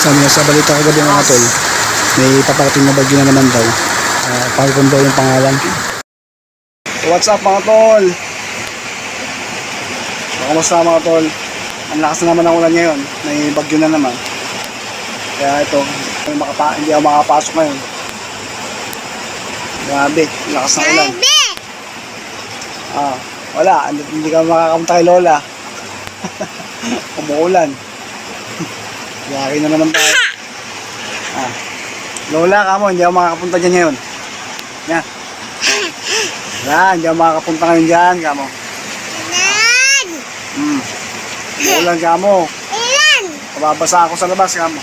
Sabi nga sa balita kagabi mga tol, may paparating na bagyo na naman daw. Pagkon daw yung pangalan. What's up mga tol? Kamusta mga tol? Ang lakas na naman ng ulan ngayon. May bagyo na naman. Kaya ito, hindi ako makapasok ngayon. Grabe, lakas ng ulan. Wala, hindi ka makakapunta kay Lola. Umuulan. Yari na naman tayo. Lola, kamo, hindi ako makakapunta dyan ngayon. Yan. Hindi ako makakapunta ngayon dyan, kamo. Umuulan, kamo. Kababasa ako sa labas, kamo.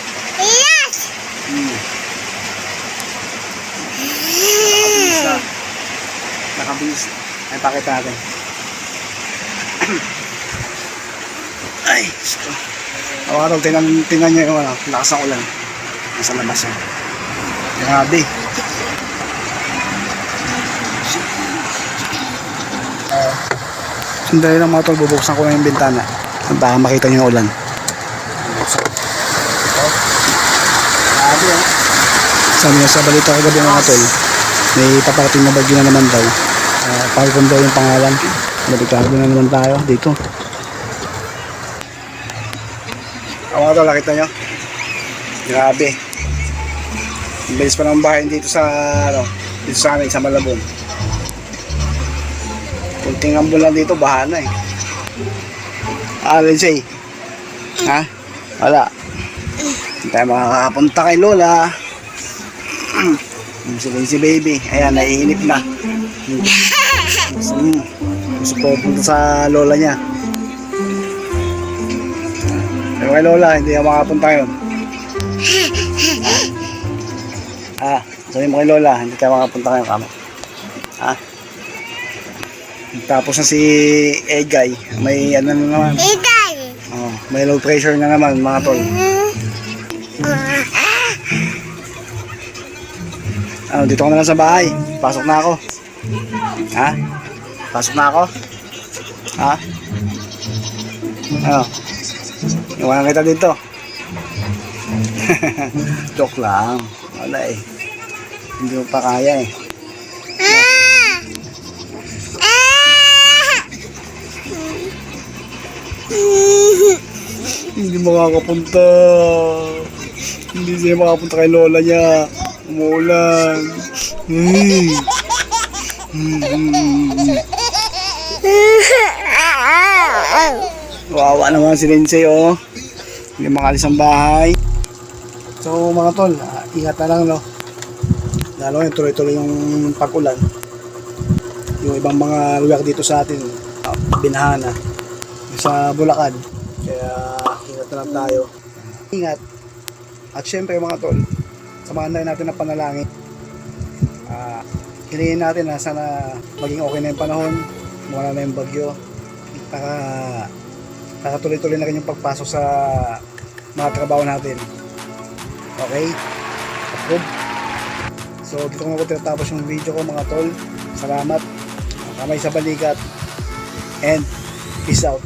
Nakabis. Ay, pakita natin. Ay, gusto. Awaraw, tingnan nyo yung lakas ng ulan. Nasa labas yan. Grabe. Sandali lang mga tol, bubuksan ko na yung bintana. Baka makita nyo yung ulan. Grabe yan. Sabi nga sa balita kagabi mga tol, may paparating na bagyo na naman daw. Pagkon daw yung pangalan. Balikado na naman tayo dito. Mga tol, nakita nyo? Grabe. Ang bilis pa ng bahay dito sa amin, sa Malabon. Kunting ambon lang dito, baha na eh. Lindsay? Ha? Wala. Hindi tayo makakapunta kay Lola. Si Lindsay baby. Ayan, naiinip na. Gusto po punta sa Lola niya. Pero kay Lola, hindi ako makapunta yun. Sabi mo kay Lola, hindi tayo makapunta kayo kamo. Tapos na si Egay, may ano na naman. Egay! May low pressure na naman mga tol. Dito ko na lang sa bahay. Pasok na ako. Pasok na ako. Iwanan kita dito. Joke lang. Wala eh. Hindi mo pa kaya eh. Hindi makakapunta. Hindi siya makapunta kay Lola niya. Umuulan. Wawa naman si Lindsay oh. Hindi makalis ang bahay. So mga tol, ingat na lang no. Lalo yung tuloy-tuloy yung pag-ulan. Yung ibang mga lugar dito sa atin, binaha na. Sa Bulacan. Kaya ingat na lang tayo. Ingat. At syempre mga tol, samahan na natin ang panalangin. Hilingin natin na sana maging okay na yung panahon, wala na yung bagyo, para tuloy-tuloy na rin yung pagpasok sa mga trabaho natin. Okay? Good. So dito ko na po tinatapos yung video ko mga tol. Salamat. Kamay sa balikat. And peace out.